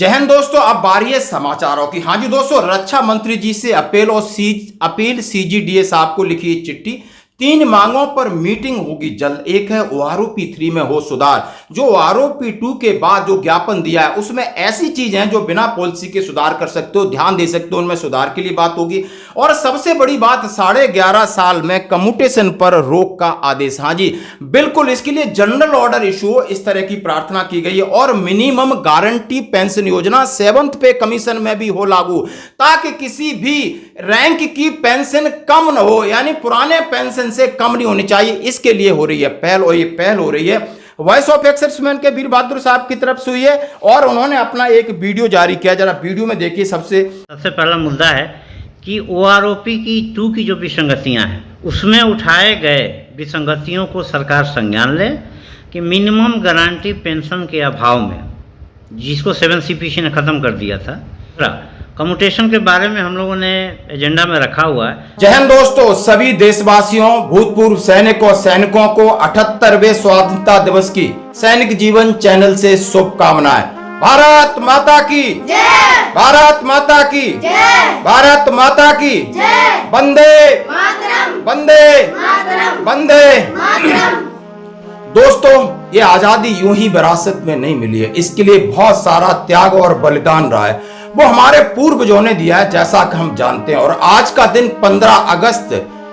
जय हिंद दोस्तों, अब बारी है समाचारों की। हाँ जी दोस्तों, रक्षा मंत्री जी से अपील सीजीडीए साहब को लिखी चिट्ठी। 3 मांगों पर मीटिंग होगी जल्द। एक है ओआरओपी 3 में हो सुधार। जो ओआरओपी 2 के बाद जो ज्ञापन दिया है उसमें ऐसी चीजें हैं जो बिना पॉलिसी के सुधार कर सकते हो, ध्यान दे सकते हो, उनमें सुधार के लिए बात होगी। और सबसे बड़ी बात, 11.5 साल में कम्यूटेशन पर रोक का आदेश। हाँ जी बिल्कुल, इसके लिए जनरल ऑर्डर इशू हो, इस तरह की प्रार्थना की गई है। और मिनिमम गारंटी पेंशन योजना 7th पे कमीशन में भी हो लागू, ताकि किसी भी रैंक की पेंशन कम न हो, यानी पुराने पेंशन से कम नहीं होनी चाहिए। इसके लिए हो रही है पहल, और ये पहल हो रही है वॉइस ऑफ एक्सर्समैन के वीर बहादुर साहब की तरफ से हुई है। और उन्होंने अपना एक वीडियो जारी किया, जरा वीडियो में देखिए। सबसे पहला मुद्दा है कि ओआरओपी की 2 की जो विसंगतियां हैं उसमें उठाए गए विसंगतियों को सरकार संज्ञान ले कि मिनिमम गारंटी पेंशन के अभाव में, जिसको 7CPC ने खत्म कर दिया था, कम्यूटेशन के बारे में हम लोगों ने एजेंडा में रखा हुआ है। जय हिंद दोस्तों, सभी देशवासियों, भूतपूर्व सैनिकों को 78वें स्वतंत्रता दिवस की सैनिक जीवन चैनल से शुभकामनाएं। भारत माता की जय, भारत माता की जय, भारत माता की जय, वंदे मातरम, वंदे मातरम, वंदे मातरम। दोस्तों, ये आजादी यूं ही विरासत में नहीं मिली है, इसके लिए बहुत सारा त्याग और बलिदान रहा है, वो हमारे पूर्वजों ने दिया है, जैसा कि हम जानते हैं। और आज का दिन 15 अगस्त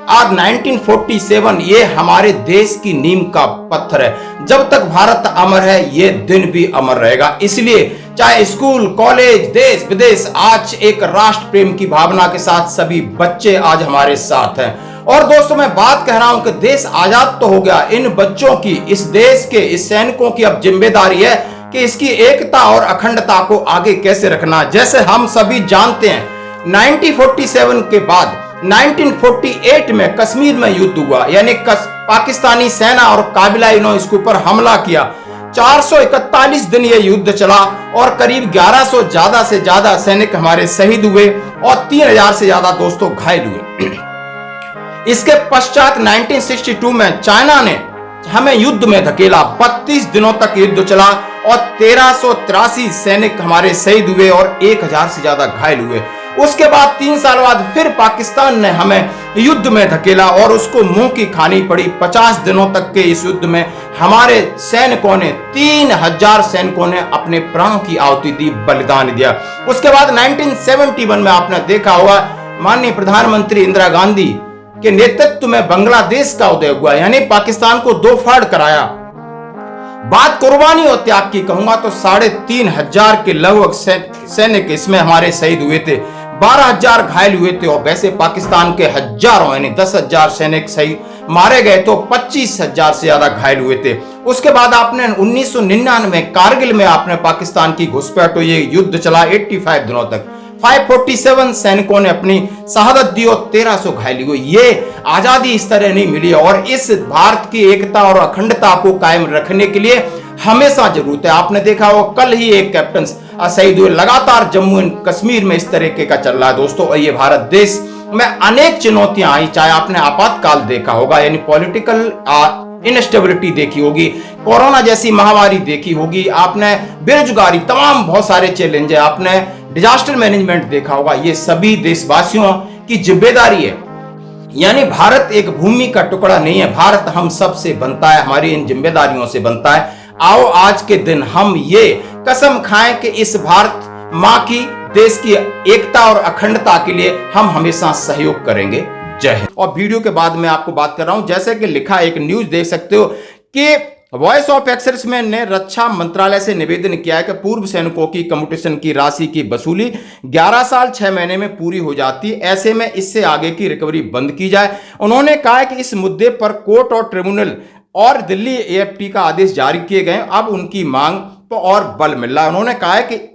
आज 1947, ये हमारे देश की नींव का पत्थर है। जब तक भारत अमर है, ये दिन भी अमर रहेगा। इसलिए चाहे स्कूल, कॉलेज, देश विदेश, आज एक राष्ट्र प्रेम की भावना के साथ सभी बच्चे आज हमारे साथ हैं। और दोस्तों, मैं बात कह रहा हूं कि देश आजाद तो हो गया, इन बच्चों की, इस देश के, इस सैनिकों की अब जिम्मेदारी है कि इसकी एकता और अखंडता को आगे कैसे रखना। जैसे हम सभी जानते हैं, 1947 के बाद 1948 में कश्मीर में युद्ध हुआ, यानी पाकिस्तानी सेना और काबिला इसके ऊपर हमला किया। 441 दिन यह युद्ध चला और करीब 1100 से ज्यादा सैनिक हमारे शहीद हुए और 3000 से ज्यादा दोस्तों घायल हुए। इसके पश्चात 1962 में चाइना ने हमें युद्ध में धकेला। 32 दिनों तक युद्ध चला और 1383 सैनिक हमारे शहीद हुए और 1000 से ज्यादा घायल हुए। उसके बाद 3 साल बाद फिर पाकिस्तान ने हमें युद्ध में धकेला और उसको मुंह की खानी पड़ी। 50 दिनों तक के इस युद्ध में हमारे सैनिकों ने, 3000 सैनिकों ने अपने प्राणों की आहुति दी, बलिदान दिया। उसके बाद 1971 में आपने देखा होगा, माननीय प्रधानमंत्री इंदिरा गांधी के नेतृत्व में बांग्लादेश का उदय हुआ, यानी पाकिस्तान को 2 फाड़ कराया। बात कुर्बानी और त्याग की कहूंगा तो 3500 के लगभग सैनिक इसमें हमारे शहीद हुए थे, 12000 घायल हुए थे। और वैसे पाकिस्तान के हजारों, यानी 10,000 सैनिक सही मारे गए तो 25,000 से ज्यादा घायल हुए थे। उसके बाद आपने 1999 कारगिल में आपने पाकिस्तान की घुसपैठ हुई, ये युद्ध चला 85 दिनों तक। 547 सैनिकों ने अपनी शहादत दी और 1300 घायल हुए। ये आजादी इस तरह नहीं मिली और इस भारत की एकता और अखंडता को कायम रखने के लिए हमेशा जरूरत है। आपने देखा हो, कल ही एक कैप्टन शहीद हुए। लगातार जम्मू एंड कश्मीर में इस तरीके का चल रहा है दोस्तों। और ये भारत देश में अनेक चुनौतियां आई, चाहे आपने आपातकाल देखा होगा, यानी पॉलिटिकल इनस्टेबिलिटी देखी होगी, कोरोना जैसी महामारी देखी होगी, आपने बेरोजगारी, तमाम बहुत सारे चैलेंज है, आपने डिजास्टर मैनेजमेंट देखा होगा। ये सभी देशवासियों की जिम्मेदारी है। यानी भारत एक भूमि का टुकड़ा नहीं है, भारत हम सब से बनता है, हमारी इन जिम्मेदारियों से बनता है। आओ आज के दिन हम ये कसम खाएं कि इस भारत मां की, देश की एकता और अखंडता के लिए हम हमेशा सहयोग करेंगे। जय हिंद। और वीडियो के बाद मैं आपको बात कर रहा हूं, जैसे कि लिखा एक न्यूज देख सकते हो कि वॉइस ऑफ एक्सर्समैन ने रक्षा मंत्रालय से निवेदन किया है कि पूर्व सैनिकों की कम्यूटेशन की राशि की वसूली 11 साल 6 महीने में पूरी हो जाती है, ऐसे में इससे आगे की रिकवरी बंद की जाए। उन्होंने कहा है कि इस मुद्दे पर कोर्ट और ट्रिब्यूनल और दिल्ली AFT का आदेश जारी किए गए, अब उनकी मांग तो और बल मिल रहा है। उन्होंने कहा है कि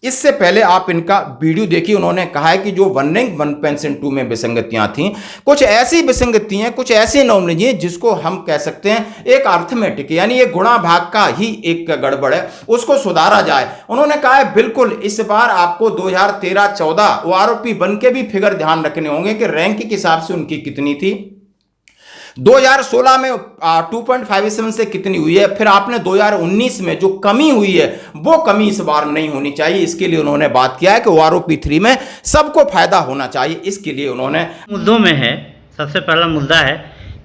इससे पहले आप इनका वीडियो देखिए। उन्होंने कहा है कि जो 1 पेंशन 2 में विसंगतियां थी, कुछ ऐसी विसंगतियां, कुछ ऐसी नॉमोलॉजी हैं जिसको हम कह सकते हैं एक अर्थमेटिक, यानी ये गुणा भाग का ही एक गड़बड़ है, उसको सुधारा जाए। उन्होंने कहा है बिल्कुल इस बार आपको 2013-14 ओआरओपी बन के भी फिगर ध्यान रखने होंगे कि रैंक के हिसाब से उनकी कितनी थी। 2016 में 2.57 से कितनी हुई है, फिर आपने 2019 में जो कमी हुई है वो कमी इस बार नहीं होनी चाहिए। इसके लिए उन्होंने बात किया है कि OROP 3 में सबको फायदा होना चाहिए। इसके लिए उन्होंने मुद्दों में है, सबसे पहला मुद्दा है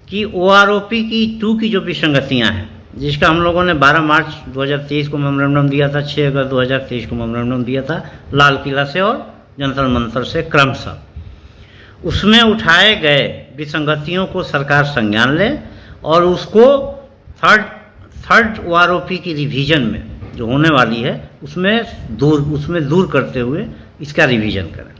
कि OROP की 2 की जो विसंगतियां हैं, जिसका हम लोगों ने 12 मार्च 2023 को मेमोरेंडम दिया था, 6 अगस्त 2023 को मेमोरेंडम दिया था लाल किला से और जंतर मंतर से क्रमशः। उसमें उठाए गए विसंगतियों को सरकार संज्ञान ले और उसको थर्ड OROP की रिवीजन में जो होने वाली है उसमें दूर करते हुए इसका रिवीजन करें।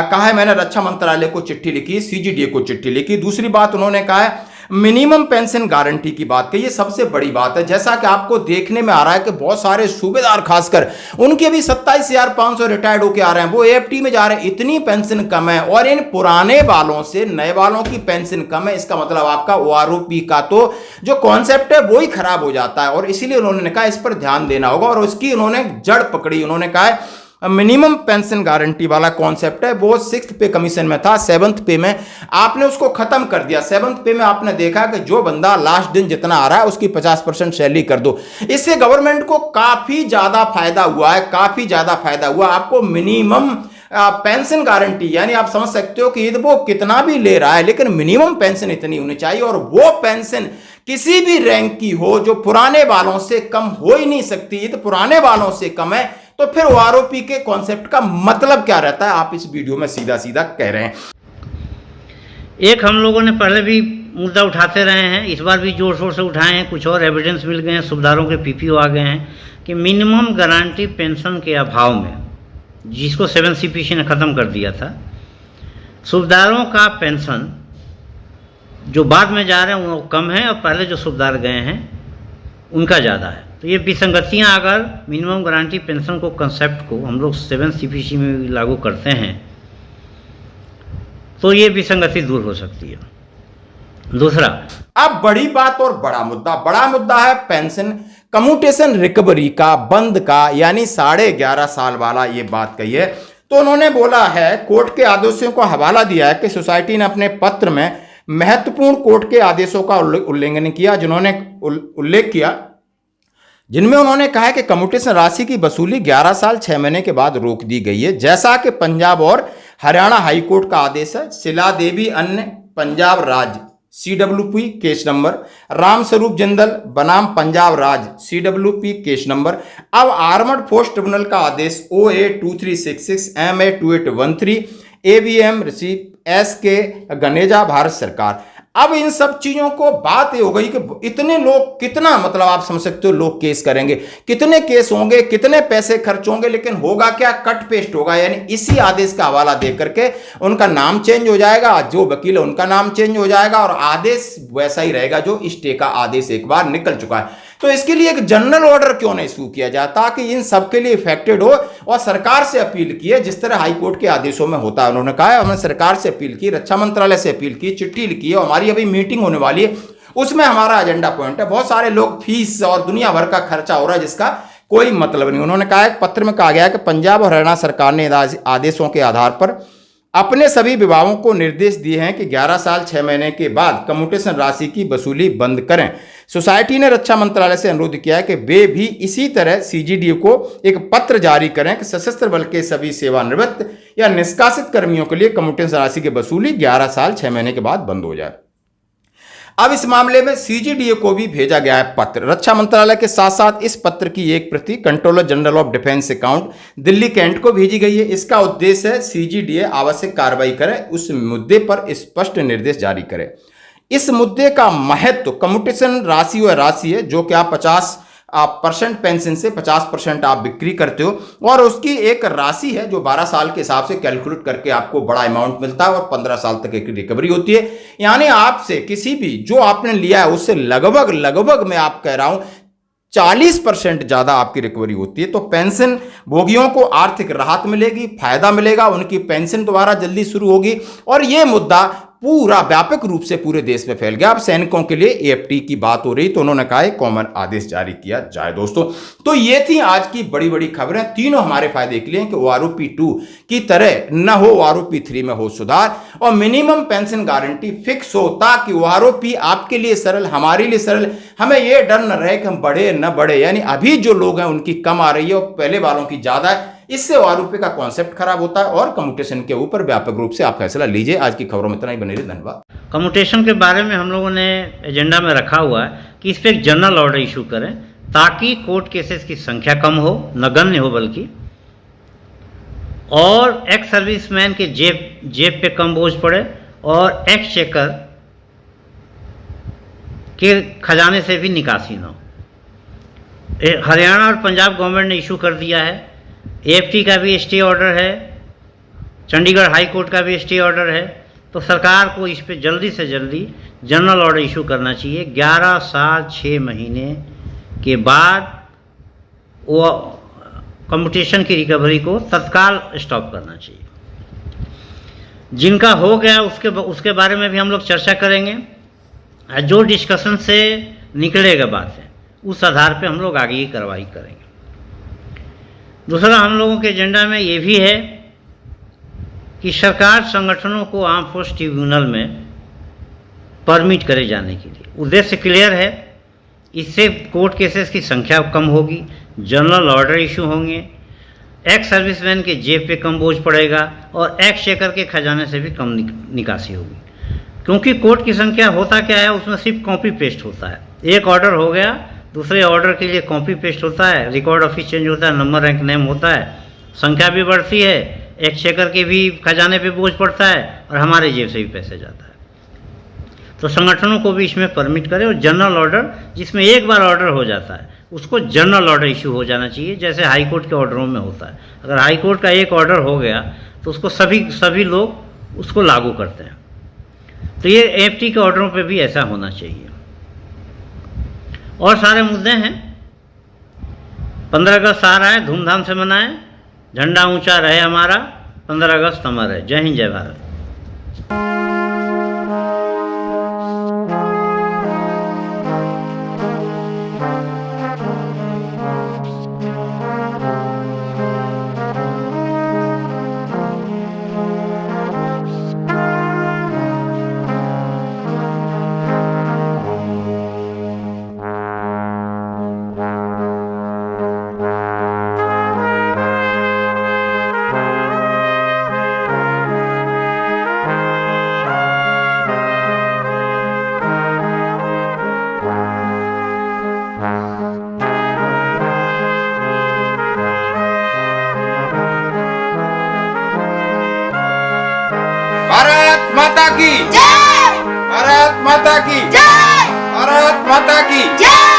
कहा है मैंने रक्षा मंत्रालय को चिट्ठी लिखी, CGDA को चिट्ठी लिखी। दूसरी बात उन्होंने कहा है मिनिमम पेंशन गारंटी की बात कही, ये सबसे बड़ी बात है। जैसा कि आपको देखने में आ रहा है कि बहुत सारे सूबेदार खासकर उनके भी 27,500 रिटायर्ड होकर आ रहे हैं, वो AFT में जा रहे हैं, इतनी पेंशन कम है और इन पुराने वालों से नए वालों की पेंशन कम है। इसका मतलब आपका OROP का तो जो कॉन्सेप्ट है वो ही खराब हो जाता है और इसीलिए उन्होंने कहा इस पर ध्यान देना होगा और उसकी उन्होंने जड़ पकड़ी। उन्होंने कहा है मिनिमम पेंशन गारंटी वाला कॉन्सेप्ट है वो 6th पे कमीशन में था, 7th पे में आपने उसको खत्म कर दिया। 7th पे में आपने देखा कि जो बंदा लास्ट दिन जितना आ रहा है उसकी 50% सैलरी कर दो। इससे गवर्नमेंट को काफी ज्यादा फायदा हुआ है, काफी ज्यादा फायदा हुआ। आपको मिनिमम पेंशन गारंटी यानी आप समझ सकते हो कि वो कितना भी ले रहा है लेकिन मिनिमम पेंशन इतनी होनी चाहिए और वो पेंशन किसी भी रैंक की हो जो पुराने वालों से कम हो ही नहीं सकती। ये तो पुराने वालों से कम है तो फिर OROP के कॉन्सेप्ट का मतलब क्या रहता है, आप इस वीडियो में सीधा सीधा कह रहे हैं। एक हम लोगों ने पहले भी मुद्दा उठाते रहे हैं, इस बार भी जोर शोर से उठाए हैं, कुछ और एविडेंस मिल गए हैं, सूबेदारों के PPO आ गए हैं कि मिनिमम गारंटी पेंशन के अभाव में, जिसको 7 CPC ने ख़त्म कर दिया था, सूबेदारों का पेंशन जो बाद में जा रहे हैं वो कम है और पहले जो सूबेदार गए हैं उनका ज़्यादा है। तो ये विसंगतियाँ अगर मिनिमम गारंटी पेंशन को कंसेप्ट को हम लोग 7 CPC में भी लागू करते हैं तो ये विसंगति दूर हो सकती है। दूसरा, अब बड़ी बात और बड़ा मुद्दा है पेंशन कम्यूटेशन रिकवरी का बंद का, यानी 11.5 साल वाला ये बात कही है। तो उन्होंने बोला है कोर्ट के आदेशों को हवाला दिया है कि सोसाइटी ने अपने पत्र में महत्वपूर्ण कोर्ट के आदेशों का उल्लंघन किया उल्लेख किया जिनमें उन्होंने कहा है कि कम्यूटेशन राशि की वसूली 11 साल 6 महीने के बाद रोक दी गई है, जैसा कि पंजाब और हरियाणा हाई कोर्ट का आदेश है। शिला देवी अन्य पंजाब राज्य CWP case number, Ramswaroop Jindal बनाम पंजाब राज्य CWP केस नंबर। अब आर्मड फोर्स ट्रिब्यूनल का आदेश OA 2366 MA 2813 AVM receive SK Ganeja Bharat सरकार। अब इन सब चीजों को बात ये हो गई कि इतने लोग कितना मतलब आप समझ सकते हो लोग केस करेंगे, कितने केस होंगे, कितने पैसे खर्च होंगे, लेकिन होगा क्या, कट पेस्ट होगा। यानी इसी आदेश का हवाला दे करके उनका नाम चेंज हो जाएगा, जो वकील है उनका नाम चेंज हो जाएगा और आदेश वैसा ही रहेगा जो स्टे का आदेश एक बार निकल चुका है। तो इसके लिए एक जनरल ऑर्डर क्यों नहीं इशू किया जाए ताकि इन सबके लिए इफेक्टेड हो। और सरकार से अपील की है जिस तरह हाई कोर्ट के आदेशों में होता है, उन्होंने कहा है हमने सरकार से अपील की, रक्षा मंत्रालय से अपील की, चिट्ठी लिखी है, हमारी अभी मीटिंग होने वाली है, उसमें हमारा एजेंडा पॉइंट है। बहुत सारे लोग फीस और दुनिया भर का खर्चा हो रहा है जिसका कोई मतलब नहीं। उन्होंने कहा है पत्र में कहा गया है कि पंजाब और हरियाणा सरकार ने आदेशों के आधार पर अपने सभी विभागों को निर्देश दिए हैं कि 11 साल 6 महीने के बाद कम्यूटेशन राशि की वसूली बंद करें। सोसाइटी ने रक्षा मंत्रालय से अनुरोध किया है कि वे भी इसी तरह CGDA को एक पत्र जारी करें कि सशस्त्र बल के सभी सेवानिवृत्त या निष्कासित कर्मियों के लिए कम्यूटेशन राशि की वसूली 11 साल 6 महीने के बाद बंद हो जाए। अब इस मामले में CGDA को भी भेजा गया है पत्र। रक्षा मंत्रालय के साथ साथ इस पत्र की एक प्रति controller general of defence account Delhi cantt को भेजी गई है। इसका उद्देश्य है CGDA आवश्यक कार्रवाई करे, उस मुद्दे पर स्पष्ट निर्देश जारी करे। इस मुद्दे का महत्व कम्यूटेशन राशि वह राशि है जो कि आप 50% पेंशन से 50% आप बिक्री करते हो और उसकी एक राशि है जो 12 साल के हिसाब से कैलकुलेट करके आपको बड़ा अमाउंट मिलता है और 15 साल तक एक रिकवरी होती है। यानी आपसे किसी भी जो आपने लिया है उससे लगभग मैं आप कह रहा हूं 40% ज्यादा आपकी रिकवरी होती है। तो पेंशन भोगियों को आर्थिक राहत मिलेगी, फायदा मिलेगा, उनकी पेंशन दोबारा जल्दी शुरू होगी और यह मुद्दा पूरा व्यापक रूप से पूरे देश में फैल गया। अब सैनिकों के लिए एएफटी की बात हो रही तो उन्होंने कहा कॉमन आदेश जारी किया जाए। दोस्तों तो ये थी आज की बड़ी बड़ी खबरें, तीनों हमारे फायदे के लिए कि ओआरओपी 2 की तरह न हो, ओआरओपी 3 में हो सुधार और मिनिमम पेंशन गारंटी फिक्स हो, ताकि ओआरओपी आपके लिए सरल, हमारे लिए सरल, हमें यह डर न रहे कि हम बढ़े न बढ़े। यानी अभी जो लोग हैं उनकी कम आ रही है और पहले वालों की ज्यादा है, इससे ओआरओपी का कॉन्सेप्ट खराब होता है और कम्यूटेशन के ऊपर व्यापक रूप से आप फैसला लीजिए। आज की खबरों में इतना ही, बने रहिए, धन्यवाद। कम्यूटेशन के बारे में हम लोगों ने एजेंडा में रखा हुआ है कि इस पर एक जनरल ऑर्डर इशू करें, ताकि कोर्ट केसेस की संख्या कम हो, नगण्य हो बल्कि, और एक्स सर्विसमैन के जेब पे कम बोझ पड़े और एक्स चेकर के खजाने से भी निकासी न हो। हरियाणा और पंजाब गवर्नमेंट ने इशू कर दिया है, एएफटी का भी स्टे ऑर्डर है, चंडीगढ़ हाई कोर्ट का भी स्टे ऑर्डर है, तो सरकार को इस पे जल्दी से जल्दी जनरल ऑर्डर इशू करना चाहिए। 11 साल 6 महीने के बाद वो कम्यूटेशन की रिकवरी को तत्काल स्टॉप करना चाहिए। जिनका हो गया उसके बारे में भी हम लोग चर्चा करेंगे, जो डिस्कशन से निकलेगा बात है उस आधार पे हम लोग आगे की कार्रवाई करेंगे। दूसरा हम लोगों के एजेंडा में ये भी है कि सरकार संगठनों को आर्म फोर्स ट्रिब्यूनल में परमिट करे जाने के लिए। उद्देश्य क्लियर है, इससे कोर्ट केसेस की संख्या कम होगी, जनरल ऑर्डर इशू होंगे, एक्स सर्विसमैन के जेब पे कम बोझ पड़ेगा और एक्स चेकर के खजाने से भी कम निकासी होगी। क्योंकि कोर्ट की संख्या होता क्या है, उसमें सिर्फ कॉपी पेस्ट होता है। एक ऑर्डर हो गया, दूसरे ऑर्डर के लिए कॉपी पेस्ट होता है, रिकॉर्ड ऑफिस चेंज होता है, नंबर रैंक नेम होता है, संख्या भी बढ़ती है, एक चेकर के भी खजाने पे बोझ पड़ता है और हमारे जेब से भी पैसे जाता है। तो संगठनों को भी इसमें परमिट करें और जनरल ऑर्डर, जिसमें एक बार ऑर्डर हो जाता है उसको जनरल ऑर्डर इशू हो जाना चाहिए, जैसे हाई कोर्ट के ऑर्डरों में होता है। अगर हाई कोर्ट का एक ऑर्डर हो गया तो उसको सभी लोग उसको लागू करते हैं। तो ये एएफटी के ऑर्डरों पे भी ऐसा होना चाहिए। और सारे मुद्दे हैं। 15 अगस्त आ रहा है, धूमधाम से मनाएं, झंडा ऊंचा रहे हमारा, 15 अगस्त अमर है। जय हिंद, जय भारत। भारत माता की जय, भारत माता की जय, भारत माता की जय।